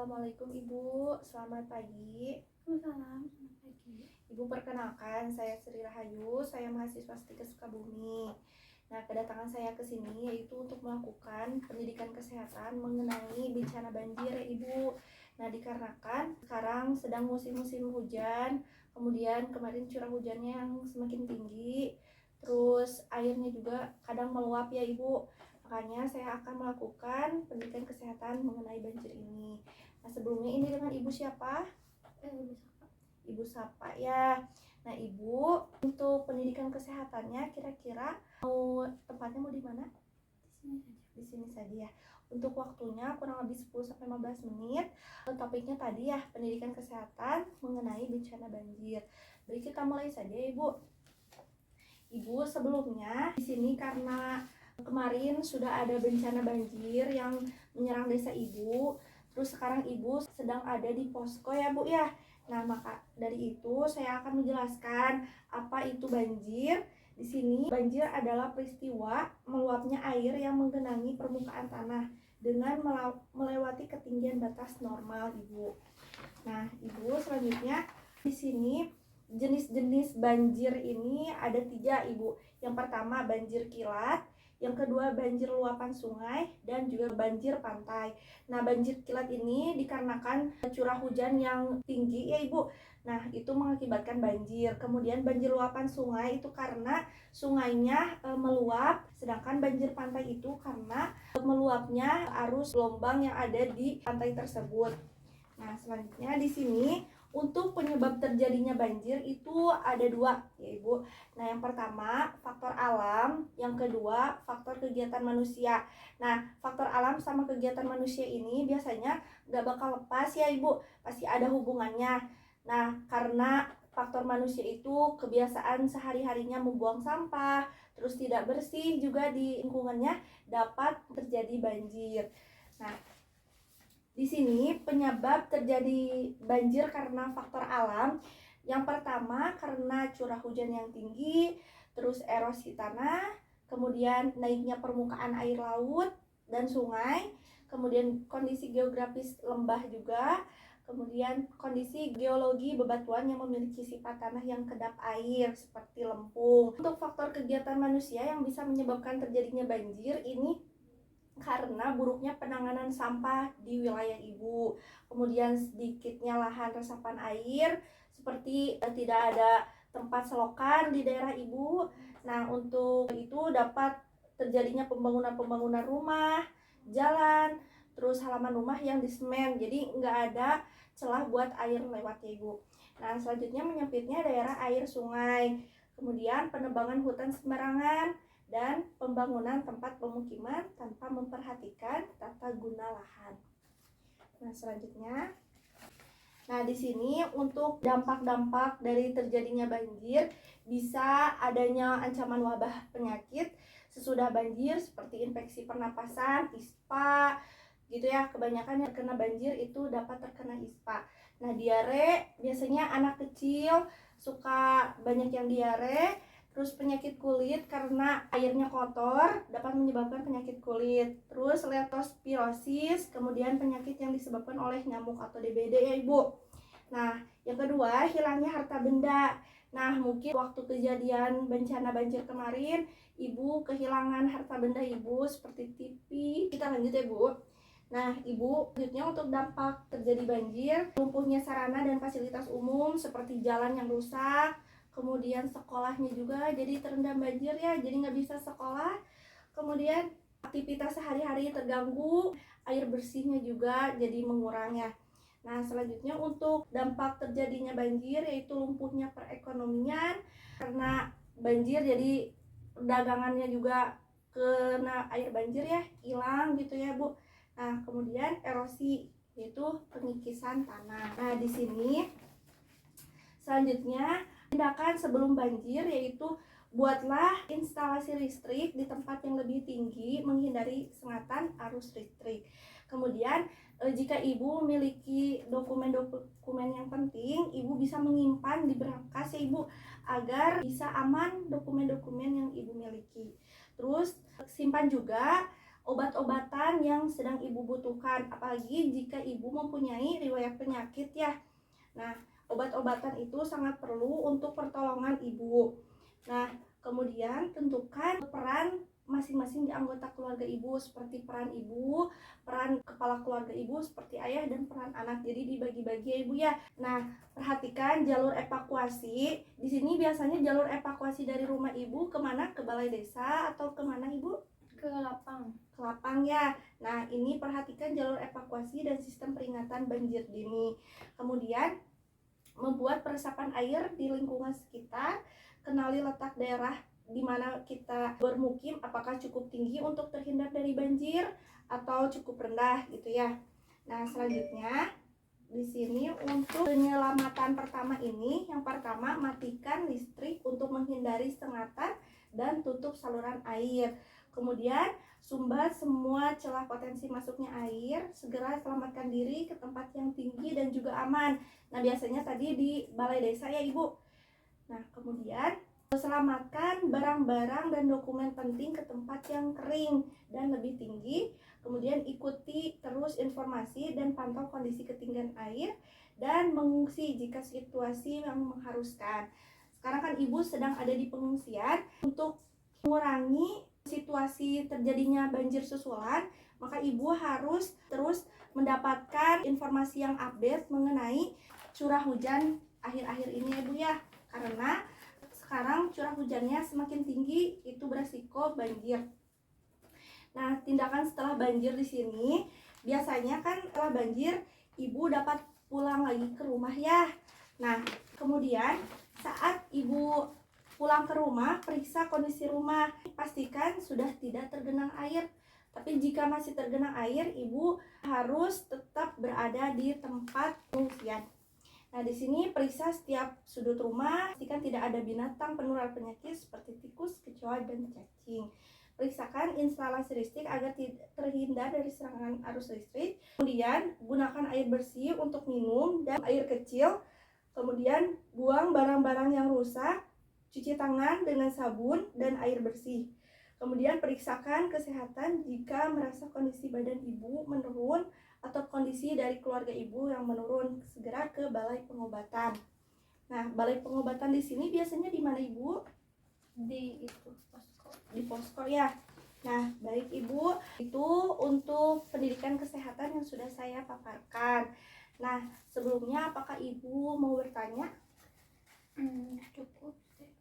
Assalamualaikum Ibu, selamat pagi. Waalaikumsalam, selamat pagi. Ibu, perkenalkan, saya Sri Rahayu, saya mahasiswa Stikes Sukabumi. Nah, kedatangan saya ke sini yaitu untuk melakukan pendidikan kesehatan mengenai bencana banjir ya Ibu. Nah, dikarenakan sekarang sedang musim-musim hujan, kemudian kemarin curah hujannya yang semakin tinggi, terus airnya juga kadang meluap ya Ibu. Makanya saya akan melakukan pendidikan kesehatan mengenai banjir ini. Nah, sebelumnya ini dengan Ibu siapa? Ibu Sapa ya. Nah, Ibu, untuk pendidikan kesehatannya kira-kira tempatnya mau di mana? Di sini saja ya. Untuk waktunya kurang lebih 10-15 menit. Topiknya tadi ya, pendidikan kesehatan mengenai bencana banjir. Baik, kita mulai saja ya, Ibu. Ibu, sebelumnya di sini karena kemarin sudah ada bencana banjir yang menyerang desa Ibu. Terus sekarang Ibu sedang ada di posko ya, Bu ya. Nah, maka dari itu saya akan menjelaskan apa itu banjir. Di sini banjir adalah peristiwa meluapnya air yang menggenangi permukaan tanah dengan melewati ketinggian batas normal, Ibu. Nah, Ibu, selanjutnya di sini jenis-jenis banjir ini ada 3, Ibu. Yang pertama banjir kilat, yang kedua banjir luapan sungai, dan juga banjir pantai. Nah, banjir kilat ini dikarenakan curah hujan yang tinggi ya Ibu. Nah, itu mengakibatkan banjir. Kemudian banjir luapan sungai itu karena sungainya meluap, sedangkan banjir pantai itu karena meluapnya arus gelombang yang ada di pantai tersebut. Nah, selanjutnya di sini untuk penyebab terjadinya banjir itu ada 2 ya Ibu. Nah, yang pertama faktor alam, yang kedua faktor kegiatan manusia. Nah, faktor alam sama kegiatan manusia ini biasanya gak bakal lepas ya Ibu, pasti ada hubungannya. Nah, karena faktor manusia itu kebiasaan sehari-harinya membuang sampah, terus tidak bersih juga di lingkungannya, dapat terjadi banjir. Nah, di sini penyebab terjadi banjir karena faktor alam. Yang pertama karena curah hujan yang tinggi, terus erosi tanah, kemudian naiknya permukaan air laut dan sungai, kemudian kondisi geografis lembah juga, kemudian kondisi geologi bebatuan yang memiliki sifat tanah yang kedap air seperti lempung. Untuk faktor kegiatan manusia yang bisa menyebabkan terjadinya banjir ini karena buruknya penanganan sampah di wilayah Ibu, kemudian sedikitnya lahan resapan air, seperti tidak ada tempat selokan di daerah Ibu. Nah, untuk itu dapat terjadinya pembangunan rumah, jalan, terus halaman rumah yang disemen, jadi nggak ada celah buat air lewat ya Ibu. Nah, selanjutnya menyempitnya daerah air sungai, kemudian penebangan hutan sembarangan, dan pembangunan tempat pemukiman tanpa memperhatikan tata guna lahan. Nah, selanjutnya, di sini untuk dampak-dampak dari terjadinya banjir bisa adanya ancaman wabah penyakit sesudah banjir seperti infeksi pernapasan, ISPA, gitu ya. Kebanyakan yang terkena banjir itu dapat terkena ISPA. Nah, diare biasanya anak kecil suka banyak yang diare. Terus penyakit kulit karena airnya kotor dapat menyebabkan penyakit kulit. Terus leptospirosis, kemudian penyakit yang disebabkan oleh nyamuk atau DBD ya Ibu. Nah, yang kedua hilangnya harta benda. Nah, mungkin waktu kejadian bencana banjir kemarin Ibu kehilangan harta benda Ibu seperti TV. Kita lanjut ya Bu. Nah, Ibu, selanjutnya untuk dampak terjadi banjir, lumpuhnya sarana dan fasilitas umum seperti jalan yang rusak, kemudian sekolahnya juga jadi terendam banjir ya, jadi nggak bisa sekolah. Kemudian aktivitas sehari-hari terganggu, air bersihnya juga jadi mengurang ya. Nah, selanjutnya untuk dampak terjadinya banjir yaitu lumpuhnya perekonomian karena banjir, jadi perdagangannya juga kena air banjir ya, hilang gitu ya Bu. Nah, kemudian erosi yaitu pengikisan tanah. Nah, di sini selanjutnya tindakan sebelum banjir yaitu buatlah instalasi listrik di tempat yang lebih tinggi menghindari sengatan arus listrik. Kemudian jika Ibu memiliki dokumen-dokumen yang penting, Ibu bisa menyimpan di berkas ya Ibu agar bisa aman dokumen-dokumen yang Ibu miliki. Terus simpan juga obat-obatan perawatan yang sedang Ibu butuhkan, apalagi jika Ibu mempunyai riwayat penyakit ya. Nah, obat-obatan itu sangat perlu untuk pertolongan Ibu. Nah, kemudian tentukan peran masing-masing di anggota keluarga Ibu, seperti peran Ibu, peran kepala keluarga Ibu seperti ayah, dan peran anak. Jadi dibagi-bagi ya Ibu ya. Nah, perhatikan jalur evakuasi. Di sini biasanya jalur evakuasi dari rumah Ibu kemana? Ke balai desa atau kemana Ibu? Ke lapang. Ke lapang ya. Nah, ini perhatikan jalur evakuasi dan sistem peringatan banjir dini. Kemudian membuat peresapan air di lingkungan sekitar, kenali letak daerah di mana kita bermukim, apakah cukup tinggi untuk terhindar dari banjir atau cukup rendah gitu ya. Nah, selanjutnya di sini untuk penyelamatan pertama ini, yang pertama matikan listrik untuk menghindari sengatan dan tutup saluran air. Kemudian sumbat semua celah potensi masuknya air, segera selamatkan diri ke tempat yang tinggi dan juga aman. Nah, biasanya tadi di balai desa ya Ibu. Nah, kemudian selamatkan barang-barang dan dokumen penting ke tempat yang kering dan lebih tinggi. Kemudian ikuti terus informasi dan pantau kondisi ketinggian air dan mengungsi jika situasi yang mengharuskan. Sekarang kan Ibu sedang ada di pengungsian. Untuk mengurangi situasi terjadinya banjir susulan, maka Ibu harus terus mendapatkan informasi yang update mengenai curah hujan akhir-akhir ini ya Ibu ya. Karena sekarang curah hujannya semakin tinggi, itu beresiko banjir. Nah, tindakan setelah banjir di sini, biasanya kan setelah banjir Ibu dapat pulang lagi ke rumah ya. Nah, kemudian saat Ibu pulang ke rumah, periksa kondisi rumah, pastikan sudah tidak tergenang air. Tapi jika masih tergenang air, Ibu harus tetap berada di tempat pengungsian. Nah, di sini periksa setiap sudut rumah, pastikan tidak ada binatang penular penyakit seperti tikus, kecoa, dan cacing. Periksakan instalasi listrik agar terhindar dari serangan arus listrik. Kemudian, gunakan air bersih untuk minum dan air kecil. Kemudian, buang barang-barang yang rusak, cuci tangan dengan sabun dan air bersih. Kemudian, periksakan kesehatan jika merasa kondisi badan Ibu menurun atau kondisi dari keluarga Ibu yang menurun, segera ke balai pengobatan. Nah, balai pengobatan di sini biasanya di mana Ibu? Di itu posko. Di posko ya. Nah, baik Ibu, itu untuk pendidikan kesehatan yang sudah saya paparkan. Nah, sebelumnya apakah Ibu mau bertanya?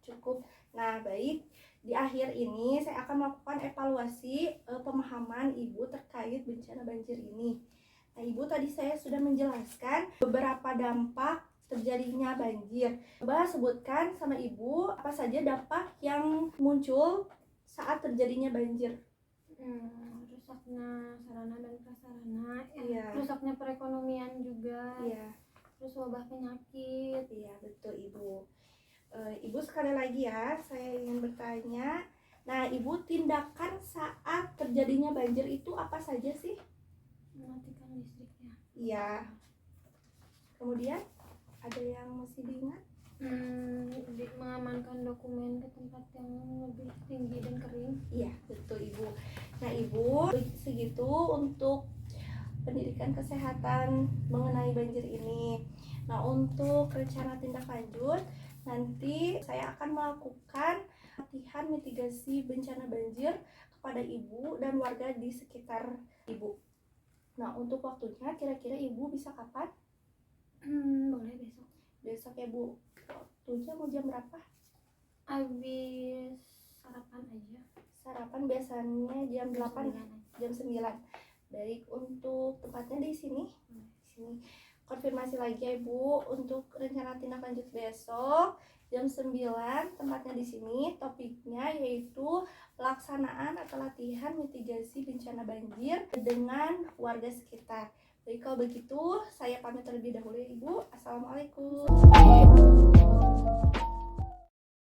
Cukup. Nah, baik. Di akhir ini saya akan melakukan evaluasi pemahaman Ibu terkait bencana banjir ini. Nah, Ibu tadi saya sudah menjelaskan beberapa dampak terjadinya banjir. Coba sebutkan sama Ibu apa saja dampak yang muncul saat terjadinya banjir. Rusaknya sarana dan prasarana, Iya. rusaknya perekonomian juga, Iya, terus wabah penyakit. iya betul Ibu. Ibu sekali lagi ya, saya ingin bertanya. Nah, Ibu tindakan saat terjadinya banjir itu apa saja sih? Mematikan listriknya. Iya. Kemudian ada yang masih diingat? Mengamankan dokumen ke tempat yang lebih tinggi dan kering. Iya, betul Ibu. Nah, Ibu, segitu untuk pendidikan kesehatan mengenai banjir ini. Nah, untuk rencana tindak lanjut, nanti saya akan melakukan latihan mitigasi bencana banjir kepada Ibu dan warga di sekitar Ibu. Nah, untuk waktunya kira-kira Ibu bisa kapan? Boleh besok. Besok ya Bu. Waktunya mau jam berapa? Habis sarapan aja. Sarapan biasanya jam 8, jam 9. Baik, untuk tempatnya di sini. Sini. Konfirmasi lagi ya Ibu, untuk rencana tindak lanjut besok jam 9, tempatnya di sini. Topiknya yaitu pelaksanaan atau latihan mitigasi bencana banjir dengan warga sekitar. Baik, kalau begitu saya pamit terlebih dahulu ya Ibu. Assalamualaikum.